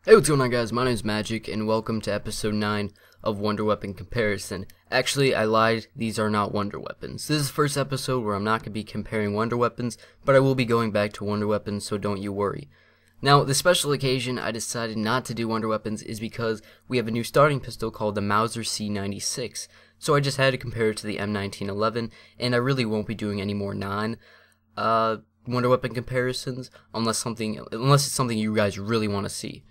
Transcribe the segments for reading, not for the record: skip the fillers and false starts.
Hey, what's going on, guys? My name's Magic, and welcome to episode 9 of Wonder Weapon Comparison. Actually, I lied. These are not Wonder Weapons. This is the first episode where I'm not going to be comparing Wonder Weapons, but I will be going back to Wonder Weapons, so don't you worry. Now, the special occasion I decided not to do Wonder Weapons is because we have a new starting pistol called the Mauser C96. So I just had to compare it to the M1911, and I really won't be doing any more Wonder Weapon comparisons unless it's something you guys really want to see.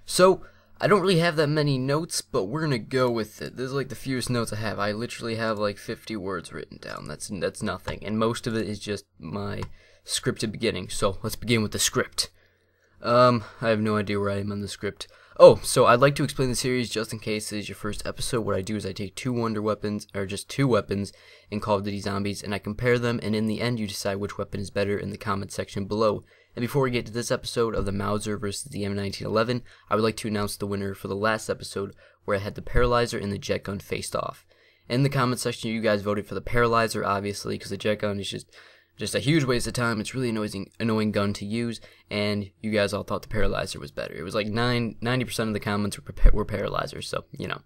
So, I don't really have that many notes, but we're gonna go with it. This is like the fewest notes I have. I literally have like 50 words written down. That's nothing, and most of it is just my scripted beginning. So, let's begin with the script. I have no idea where I am on the script. Oh, so I'd like to explain the series just in case this is your first episode. What I do is I take two weapons in Call of Duty Zombies, and I compare them, and in the end you decide which weapon is better in the comment section below. And before we get to this episode of the Mauser versus the M1911, I would like to announce the winner for the last episode, where I had the Paralyzer and the Jet Gun faced off. In the comment section, you guys voted for the Paralyzer, obviously, because the Jet Gun is just a huge waste of time. It's really annoying gun to use, and you guys all thought the Paralyzer was better. It was like 90% of the comments were Paralyzers, so, you know.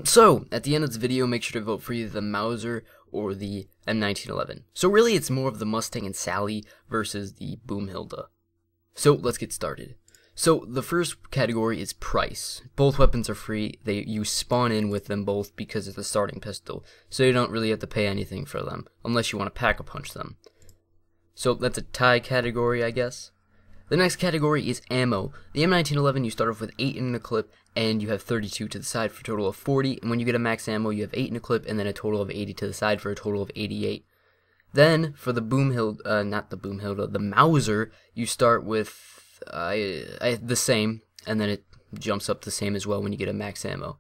So, at the end of this video, make sure to vote for either the Mauser or the M1911. So really, it's more of the Mustang and Sally versus the Boomhilda. So, let's get started. So, the first category is price. Both weapons are free. You spawn in with them both because it's a starting pistol, so you don't really have to pay anything for them, unless you want to pack-a-punch them. So, that's a tie category, I guess. The next category is ammo. The M1911, you start off with 8 in a clip, and you have 32 to the side for a total of 40, and when you get a max ammo, you have 8 in a clip, and then a total of 80 to the side for a total of 88. Then, for the the Mauser, you start with the same, and then it jumps up the same as well when you get a max ammo.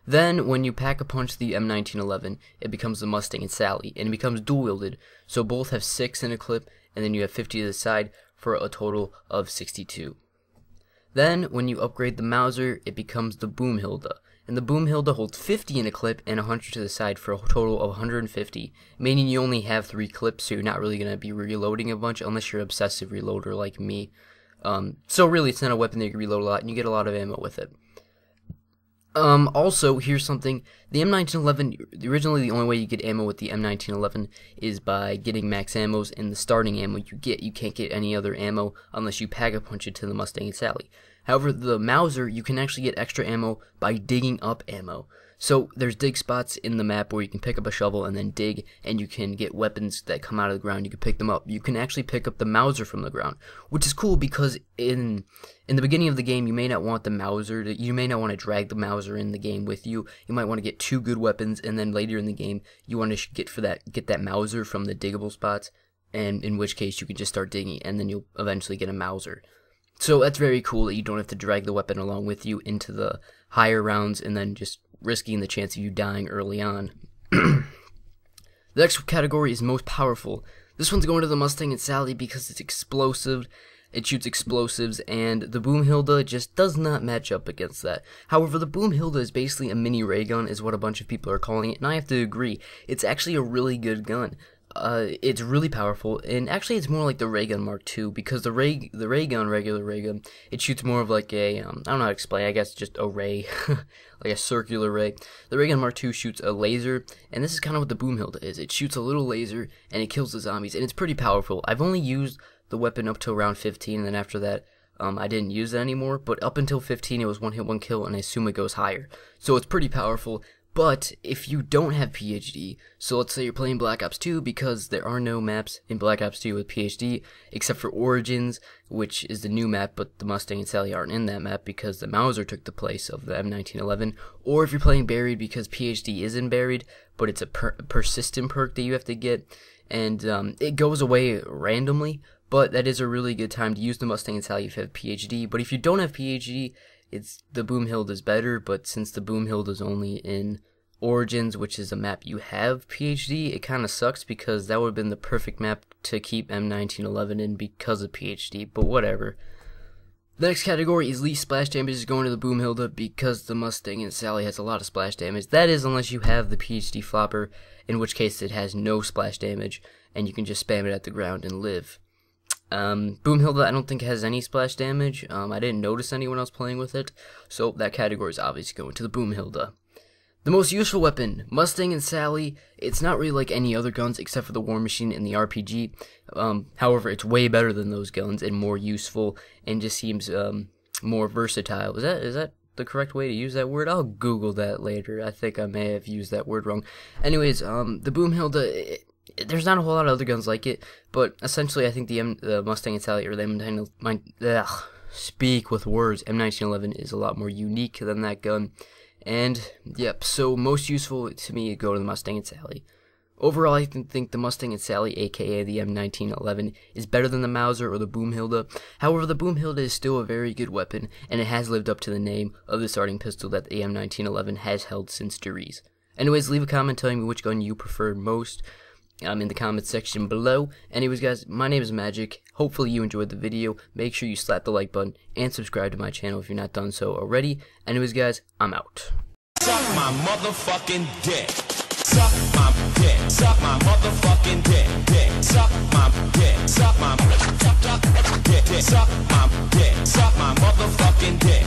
Then, when you pack-a-punch the M1911, it becomes the Mustang and Sally, and it becomes dual-wielded, so both have 6 in a clip, and then you have 50 to the side for a total of 62. Then, when you upgrade the Mauser, it becomes the Boomhilda, and the Boomhilda holds 50 in a clip and 100 to the side for a total of 150, meaning you only have 3 clips, so you're not really going to be reloading a bunch unless you're an obsessive reloader like me. So really, it's not a weapon that you can reload a lot, and you get a lot of ammo with it. Also, here's something. The M1911, originally the only way you get ammo with the M1911 is by getting max ammos, and the starting ammo you can't get any other ammo unless you pack-a-punch it to the Mustang and Sally. However, the Mauser, you can actually get extra ammo by digging up ammo. So, there's dig spots in the map where you can pick up a shovel and then dig, and you can get weapons that come out of the ground. You can pick them up. You can actually pick up the Mauser from the ground, which is cool because in the beginning of the game, you may not want the Mauser you may not want to drag the Mauser in the game with you. You might want to get 2 good weapons, and then later in the game, you want to get that Mauser from the diggable spots, and in which case you can just start digging, and then you'll eventually get a Mauser. So that's very cool that you don't have to drag the weapon along with you into the higher rounds, and then just risking the chance of you dying early on. The next category is most powerful. This one's going to the Mustang and Sally because it's explosive. It shoots explosives, and the Boomhilda just does not match up against that. However, the Boomhilda is basically a mini ray gun, is what a bunch of people are calling it, and I have to agree. It's actually a really good gun. It's really powerful, and actually it's more like the ray gun Mark II, because the regular ray gun, it shoots more of like a, I don't know how to explain, I guess just a ray, like a circular ray. The ray gun Mark II shoots a laser, and this is kind of what the Boomhilda is. It shoots a little laser, and it kills the zombies, and it's pretty powerful. I've only used the weapon up to around 15, and then after that, I didn't use it anymore, but up until 15, it was one hit, one kill, and I assume it goes higher. So it's pretty powerful. But if you don't have PhD, so let's say you're playing Black Ops 2, because there are no maps in Black Ops 2 with PhD, except for Origins, which is the new map, but the Mustang and Sally aren't in that map because the Mauser took the place of the M1911, or if you're playing Buried, because PhD isn't buried, but it's a persistent perk that you have to get, and it goes away randomly, but that is a really good time to use the Mustang and Sally if you have PhD. But if you don't have PhD, the Boomhilda's better, but since the Boomhilda's only in Origins, which is a map you have PhD, it kind of sucks because that would have been the perfect map to keep M1911 in because of PhD, but whatever. The next category is least splash damage is going to the Boomhilda because the Mustang and Sally has a lot of splash damage. That is unless you have the PhD flopper, in which case it has no splash damage, and you can just spam it at the ground and live. Boomhilda, I don't think has any splash damage. I didn't notice anyone else playing with it, so that category is obviously going to the Boomhilda. The most useful weapon, Mustang and Sally. It's not really like any other guns except for the War Machine and the RPG. However, it's way better than those guns and more useful and just seems more versatile. Is that the correct way to use that word? I'll Google that later. I think I may have used that word wrong. Anyways, the Boomhilda, there's not a whole lot of other guns like it, but essentially I think the Mustang and Sally, or the M1911, speak with words, M1911 is a lot more unique than that gun. And, yep, so most useful to me go to the Mustang and Sally. Overall, I think the Mustang and Sally, aka the M1911, is better than the Mauser or the Boomhilda. However, the Boomhilda is still a very good weapon, and it has lived up to the name of the starting pistol that the M1911 has held since Dries. Anyways, leave a comment telling me which gun you prefer most in the comments section below. Anyways, guys, my name is Magic. Hopefully you enjoyed the video. Make sure you slap the like button and subscribe to my channel if you're not done so already. Anyways, guys, I'm out. Suck my motherfucking dick. Suck my dick. Suck my motherfucking dick. Suck my dick. Suck my dick. Suck my dick. Suck my motherfucking dick.